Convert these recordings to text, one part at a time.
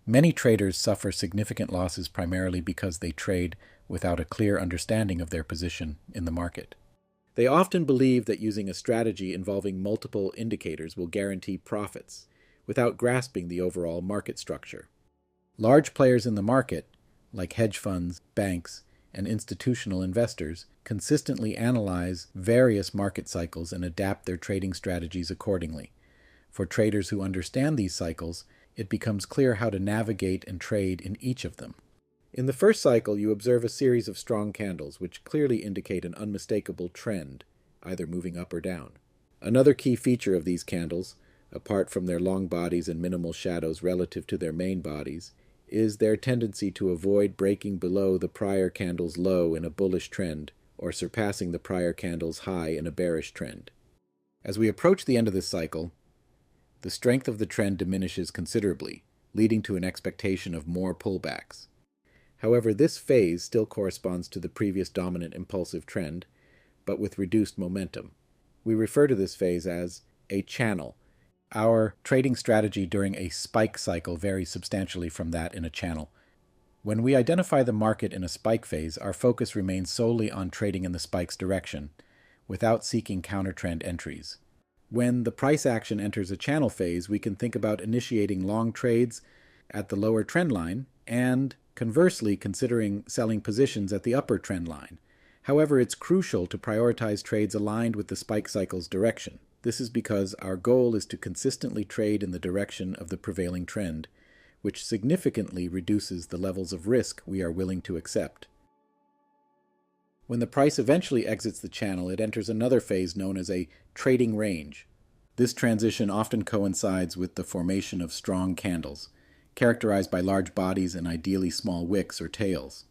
Many traders suffer significant losses primarily because they trade without a clear understanding of their position in the market. They often believe that using a strategy involving multiple indicators will guarantee profits, without grasping the overall market structure. Large players in the market, like hedge funds, banks, and institutional investors, consistently analyze various market cycles and adapt their trading strategies accordingly. For traders who understand these cycles, it becomes clear how to navigate and trade in each of them. In the first cycle, you observe a series of strong candles, which clearly indicate an unmistakable trend, either moving up or down. Another key feature of these candles, apart from their long bodies and minimal shadows relative to their main bodies, is their tendency to avoid breaking below the prior candle's low in a bullish trend or surpassing the prior candle's high in a bearish trend. As we approach the end of this cycle, the strength of the trend diminishes considerably, leading to an expectation of more pullbacks. However, this phase still corresponds to the previous dominant impulsive trend, but with reduced momentum. We refer to this phase as a channel. Our trading strategy during a spike cycle varies substantially from that in a channel. When we identify the market in a spike phase, our focus remains solely on trading in the spike's direction, without seeking counter-trend entries. When the price action enters a channel phase, we can think about initiating long trades at the lower trend line and, conversely, considering selling positions at the upper trend line. However, it's crucial to prioritize trades aligned with the spike cycle's direction. This is because our goal is to consistently trade in the direction of the prevailing trend, which significantly reduces the levels of risk we are willing to accept. When the price eventually exits the channel, it enters another phase known as a trading range. This transition often coincides with the formation of strong candles, characterized by large bodies and ideally small wicks or tails.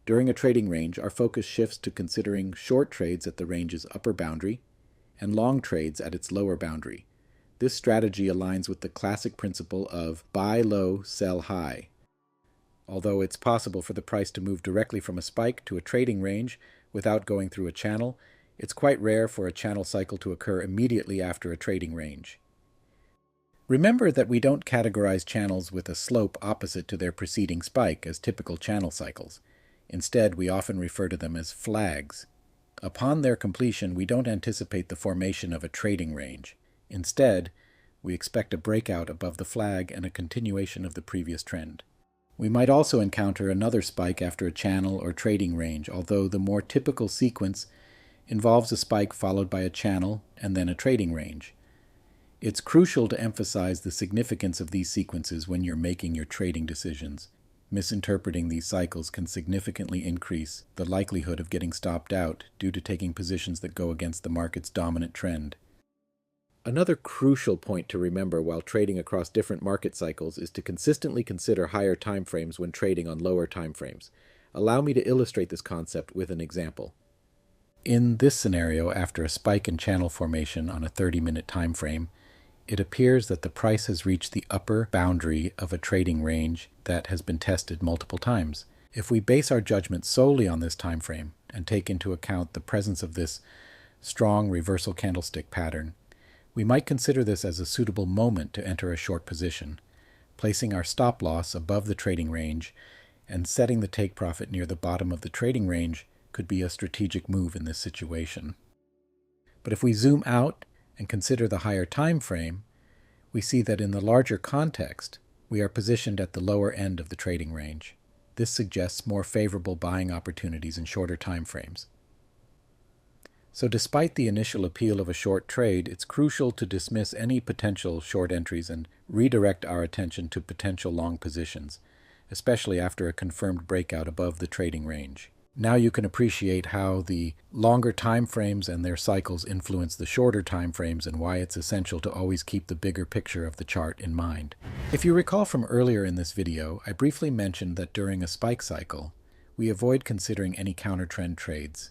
During a trading range, our focus shifts to considering short trades at the range's upper boundary and long trades at its lower boundary. This strategy aligns with the classic principle of buy low, sell high. Although it's possible for the price to move directly from a spike to a trading range without going through a channel, it's quite rare for a channel cycle to occur immediately after a trading range. Remember that we don't categorize channels with a slope opposite to their preceding spike as typical channel cycles. Instead, we often refer to them as flags. Upon their completion, we don't anticipate the formation of a trading range. Instead, we expect a breakout above the flag and a continuation of the previous trend. We might also encounter another spike after a channel or trading range, although the more typical sequence involves a spike followed by a channel and then a trading range. It's crucial to emphasize the significance of these sequences when you're making your trading decisions. Misinterpreting these cycles can significantly increase the likelihood of getting stopped out due to taking positions that go against the market's dominant trend. Another crucial point to remember while trading across different market cycles is to consistently consider higher timeframes when trading on lower timeframes. Allow me to illustrate this concept with an example. In this scenario, after a spike in channel formation on a 30-minute time frame, it appears that the price has reached the upper boundary of a trading range that has been tested multiple times. If we base our judgment solely on this time frame and take into account the presence of this strong reversal candlestick pattern, we might consider this as a suitable moment to enter a short position, placing our stop loss above the trading range and setting the take profit near the bottom of the trading range could be a strategic move in this situation. But if we zoom out and consider the higher time frame, we see that in the larger context, we are positioned at the lower end of the trading range. This suggests more favorable buying opportunities in shorter time frames. So despite the initial appeal of a short trade, it's crucial to dismiss any potential short entries and redirect our attention to potential long positions, especially after a confirmed breakout above the trading range. Now you can appreciate how the longer time frames and their cycles influence the shorter time frames and why it's essential to always keep the bigger picture of the chart in mind. If you recall from earlier in this video, I briefly mentioned that during a spike cycle, we avoid considering any counter-trend trades,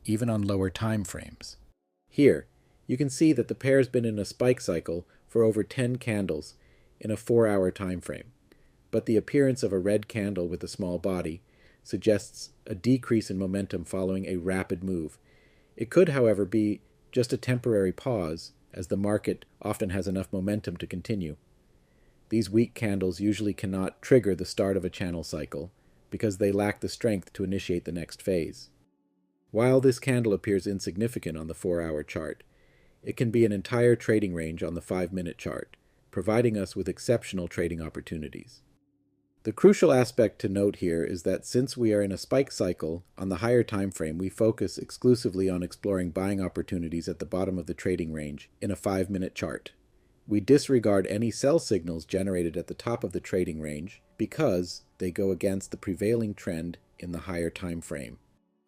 even on lower time frames. Here, you can see that the pair has been in a spike cycle for over 10 candles in a 4-hour time frame, but the appearance of a red candle with a small body suggests a decrease in momentum following a rapid move. It could, however, be just a temporary pause, as the market often has enough momentum to continue. These weak candles usually cannot trigger the start of a channel cycle because they lack the strength to initiate the next phase. While this candle appears insignificant on the 4-hour chart, it can be an entire trading range on the 5-minute chart, providing us with exceptional trading opportunities. The crucial aspect to note here is that since we are in a spike cycle, on the higher time frame we focus exclusively on exploring buying opportunities at the bottom of the trading range in a 5-minute chart. We disregard any sell signals generated at the top of the trading range because they go against the prevailing trend in the higher time frame.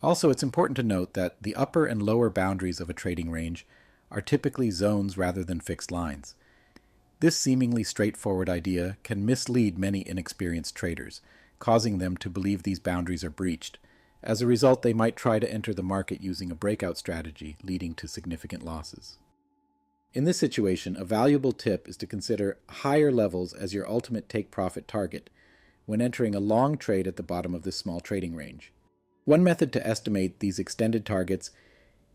Also, it's important to note that the upper and lower boundaries of a trading range are typically zones rather than fixed lines. This seemingly straightforward idea can mislead many inexperienced traders, causing them to believe these boundaries are breached. As a result, they might try to enter the market using a breakout strategy, leading to significant losses. In this situation, a valuable tip is to consider higher levels as your ultimate take-profit target when entering a long trade at the bottom of this small trading range. One method to estimate these extended targets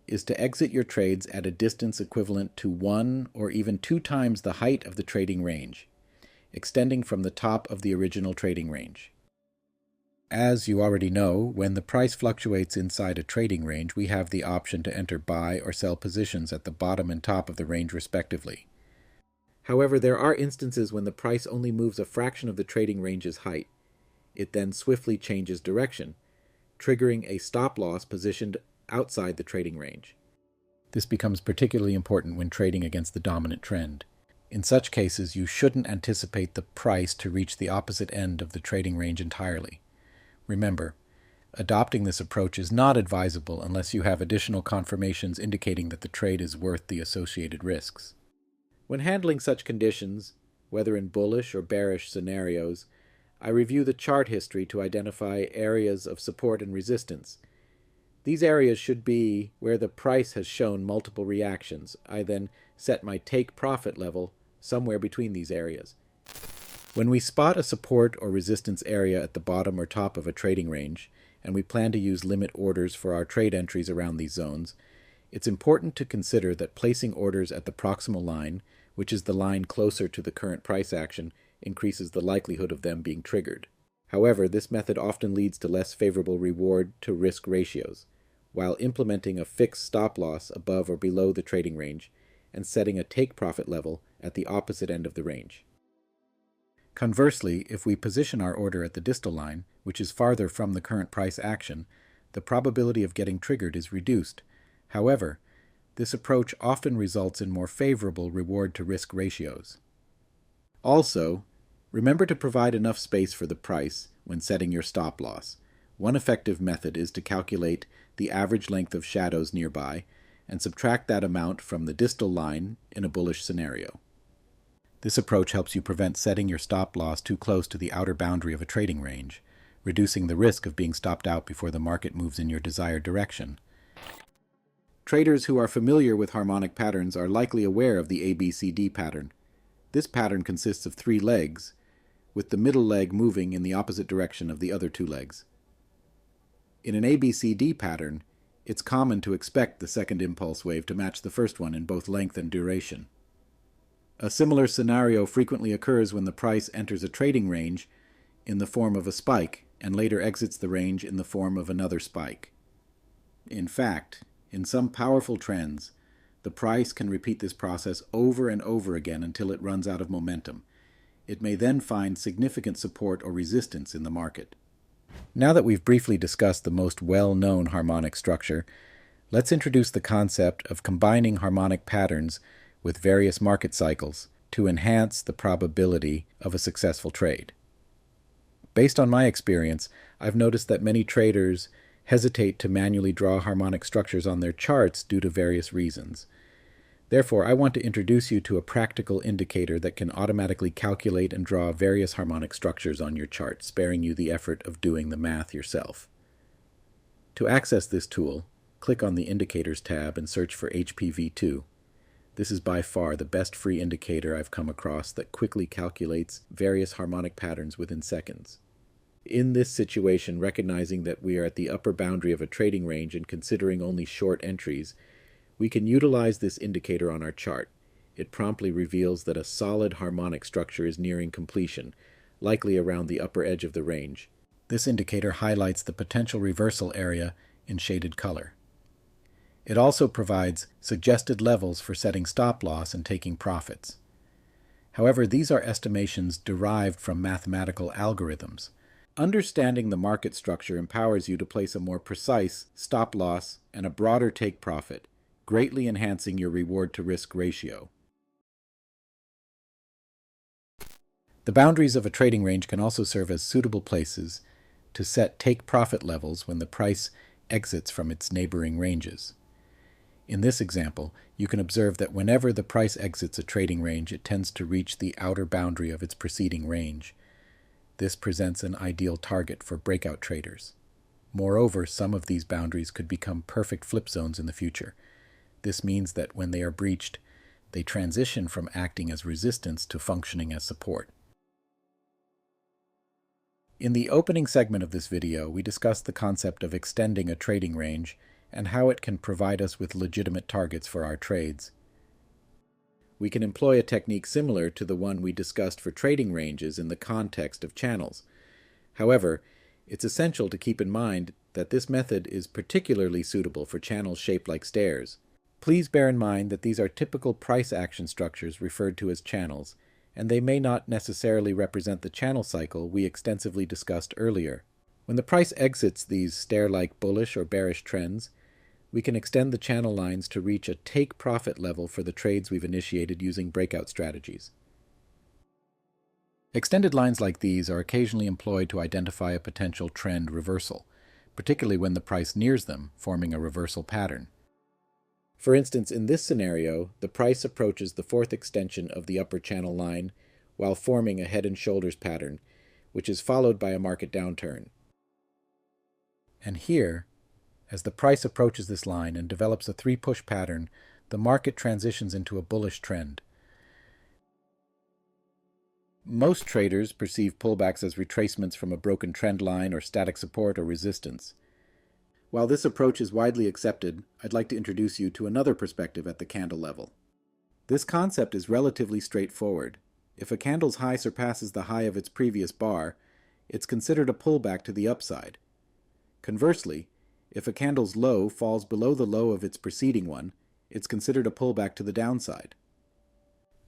is to exit your trades at a distance equivalent to 1 or even 2 times the height of the trading range, extending from the top of the original trading range. As you already know, when the price fluctuates inside a trading range, we have the option to enter buy or sell positions at the bottom and top of the range respectively. However, there are instances when the price only moves a fraction of the trading range's height. It then swiftly changes direction, triggering a stop loss positioned outside the trading range. This becomes particularly important when trading against the dominant trend. In such cases, you shouldn't anticipate the price to reach the opposite end of the trading range entirely. Remember, adopting this approach is not advisable unless you have additional confirmations indicating that the trade is worth the associated risks. When handling such conditions, whether in bullish or bearish scenarios, I review the chart history to identify areas of support and resistance. These areas should be where the price has shown multiple reactions. I then set my take profit level somewhere between these areas. When we spot a support or resistance area at the bottom or top of a trading range, and we plan to use limit orders for our trade entries around these zones, it's important to consider that placing orders at the proximal line, which is the line closer to the current price action, increases the likelihood of them being triggered. However, this method often leads to less favorable reward-to-risk ratios, while implementing a fixed stop-loss above or below the trading range and setting a take-profit level at the opposite end of the range. Conversely, if we position our order at the distal line, which is farther from the current price action, the probability of getting triggered is reduced. However, this approach often results in more favorable reward-to-risk ratios. Also, remember to provide enough space for the price when setting your stop-loss. One effective method is to calculate the average length of shadows nearby and subtract that amount from the distal line in a bullish scenario. This approach helps you prevent setting your stop-loss too close to the outer boundary of a trading range, reducing the risk of being stopped out before the market moves in your desired direction. Traders who are familiar with harmonic patterns are likely aware of the ABCD pattern. This pattern consists of 3 legs, with the middle leg moving in the opposite direction of the other 2 legs. In an ABCD pattern, it's common to expect the second impulse wave to match the first one in both length and duration. A similar scenario frequently occurs when the price enters a trading range in the form of a spike and later exits the range in the form of another spike. In fact, in some powerful trends, the price can repeat this process over and over again until it runs out of momentum. It may then find significant support or resistance in the market. Now that we've briefly discussed the most well-known harmonic structure, let's introduce the concept of combining harmonic patterns with various market cycles to enhance the probability of a successful trade. Based on my experience, I've noticed that many traders hesitate to manually draw harmonic structures on their charts due to various reasons. Therefore, I want to introduce you to a practical indicator that can automatically calculate and draw various harmonic structures on your chart, sparing you the effort of doing the math yourself. To access this tool, click on the Indicators tab and search for HPV2. This is by far the best free indicator I've come across that quickly calculates various harmonic patterns within seconds. In this situation, recognizing that we are at the upper boundary of a trading range and considering only short entries, we can utilize this indicator on our chart. it promptly reveals that a solid harmonic structure is nearing completion, likely around the upper edge of the range. This indicator highlights the potential reversal area in shaded color. It also provides suggested levels for setting stop loss and taking profits. However, these are estimations derived from mathematical algorithms. Understanding the market structure empowers you to place a more precise stop loss and a broader take profit, greatly enhancing your reward-to-risk ratio. The boundaries of a trading range can also serve as suitable places to set take-profit levels when the price exits from its neighboring ranges. In this example, you can observe that whenever the price exits a trading range, it tends to reach the outer boundary of its preceding range. This presents an ideal target for breakout traders. Moreover, some of these boundaries could become perfect flip zones in the future. This means that when they are breached, they transition from acting as resistance to functioning as support. In the opening segment of this video, we discussed the concept of extending a trading range and how it can provide us with legitimate targets for our trades. We can employ a technique similar to the one we discussed for trading ranges in the context of channels. However, it's essential to keep in mind that this method is particularly suitable for channels shaped like stairs. Please bear in mind that these are typical price action structures referred to as channels, and they may not necessarily represent the channel cycle we extensively discussed earlier. When the price exits these stair-like bullish or bearish trends, we can extend the channel lines to reach a take-profit level for the trades we've initiated using breakout strategies. Extended lines like these are occasionally employed to identify a potential trend reversal, particularly when the price nears them, forming a reversal pattern. For instance, in this scenario, the price approaches the fourth extension of the upper channel line while forming a head and shoulders pattern, which is followed by a market downturn. And here, as the price approaches this line and develops a three-push pattern, the market transitions into a bullish trend. Most traders perceive pullbacks as retracements from a broken trend line or static support or resistance. While this approach is widely accepted, I'd like to introduce you to another perspective at the candle level. This concept is relatively straightforward. If a candle's high surpasses the high of its previous bar, it's considered a pullback to the upside. Conversely, if a candle's low falls below the low of its preceding one, it's considered a pullback to the downside.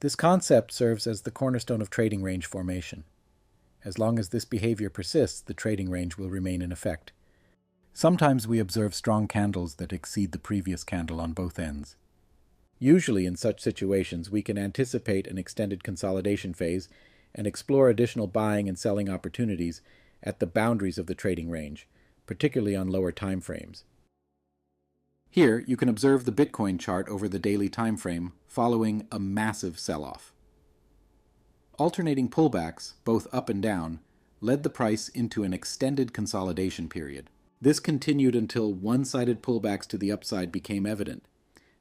This concept serves as the cornerstone of trading range formation. As long as this behavior persists, the trading range will remain in effect. Sometimes we observe strong candles that exceed the previous candle on both ends. Usually in such situations, we can anticipate an extended consolidation phase and explore additional buying and selling opportunities at the boundaries of the trading range, particularly on lower time frames. Here, you can observe the Bitcoin chart over the daily time frame following a massive sell-off. Alternating pullbacks, both up and down, led the price into an extended consolidation period. This continued until one-sided pullbacks to the upside became evident,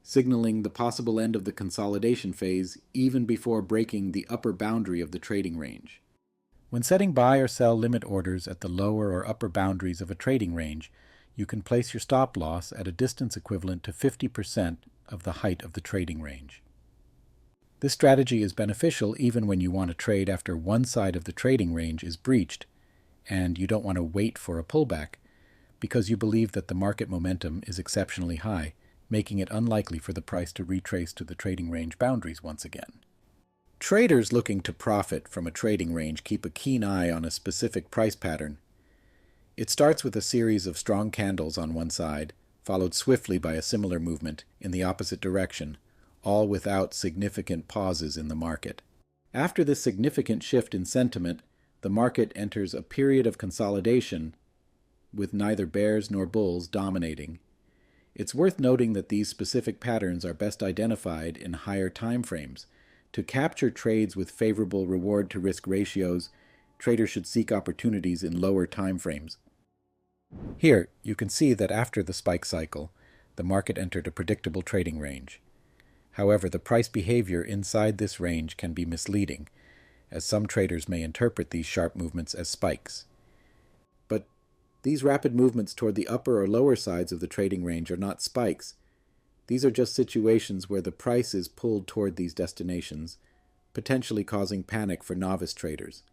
signaling the possible end of the consolidation phase even before breaking the upper boundary of the trading range. When setting buy or sell limit orders at the lower or upper boundaries of a trading range, you can place your stop loss at a distance equivalent to 50% of the height of the trading range. This strategy is beneficial even when you want to trade after one side of the trading range is breached and you don't want to wait for a pullback because you believe that the market momentum is exceptionally high, making it unlikely for the price to retrace to the trading range boundaries once again. Traders looking to profit from a trading range keep a keen eye on a specific price pattern. It starts with a series of strong candles on one side, followed swiftly by a similar movement in the opposite direction, all without significant pauses in the market. After this significant shift in sentiment, the market enters a period of consolidation with neither bears nor bulls dominating. It's worth noting that these specific patterns are best identified in higher time frames. To capture trades with favorable reward-to-risk ratios, traders should seek opportunities in lower time frames. Here, you can see that after the spike cycle, the market entered a predictable trading range. However, the price behavior inside this range can be misleading, as some traders may interpret these sharp movements as spikes. But these rapid movements toward the upper or lower sides of the trading range are not spikes. These are just situations where the price is pulled toward these destinations, potentially causing panic for novice traders.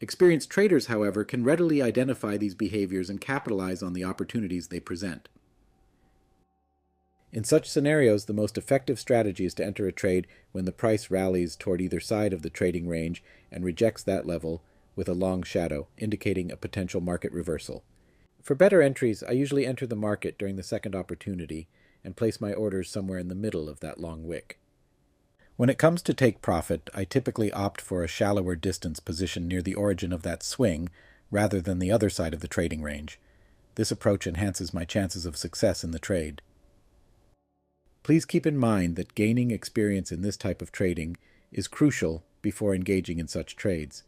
Experienced traders, however, can readily identify these behaviors and capitalize on the opportunities they present. In such scenarios, the most effective strategy is to enter a trade when the price rallies toward either side of the trading range and rejects that level with a long shadow, indicating a potential market reversal. For better entries, I usually enter the market during the second opportunity and place my orders somewhere in the middle of that long wick. When it comes to take profit, I typically opt for a shallower distance position near the origin of that swing rather than the other side of the trading range. This approach enhances my chances of success in the trade. Please keep in mind that gaining experience in this type of trading is crucial before engaging in such trades.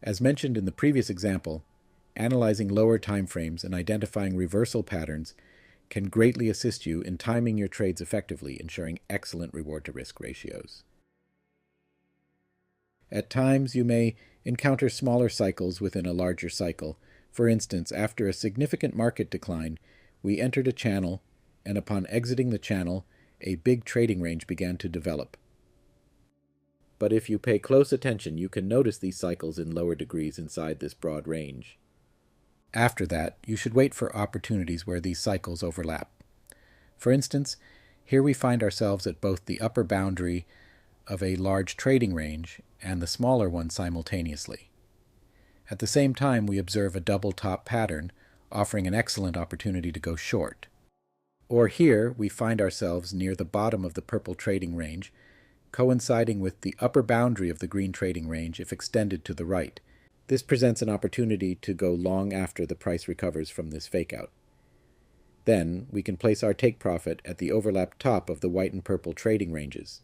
As mentioned in the previous example, analyzing lower timeframes and identifying reversal patterns can greatly assist you in timing your trades effectively, ensuring excellent reward-to-risk ratios. At times, you may encounter smaller cycles within a larger cycle. For instance, after a significant market decline, we entered a channel, and upon exiting the channel, a big trading range began to develop. But if you pay close attention, you can notice these cycles in lower degrees inside this broad range. After that, you should wait for opportunities where these cycles overlap. For instance, here we find ourselves at both the upper boundary of a large trading range and the smaller one simultaneously. At the same time, we observe a double top pattern, offering an excellent opportunity to go short. Or here, we find ourselves near the bottom of the purple trading range, coinciding with the upper boundary of the green trading range if extended to the right. This presents an opportunity to go long after the price recovers from this fakeout. Then, we can place our take profit at the overlapped top of the white and purple trading ranges.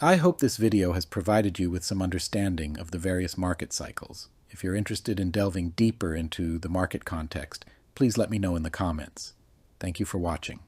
I hope this video has provided you with some understanding of the various market cycles. If you're interested in delving deeper into the market context, please let me know in the comments. Thank you for watching.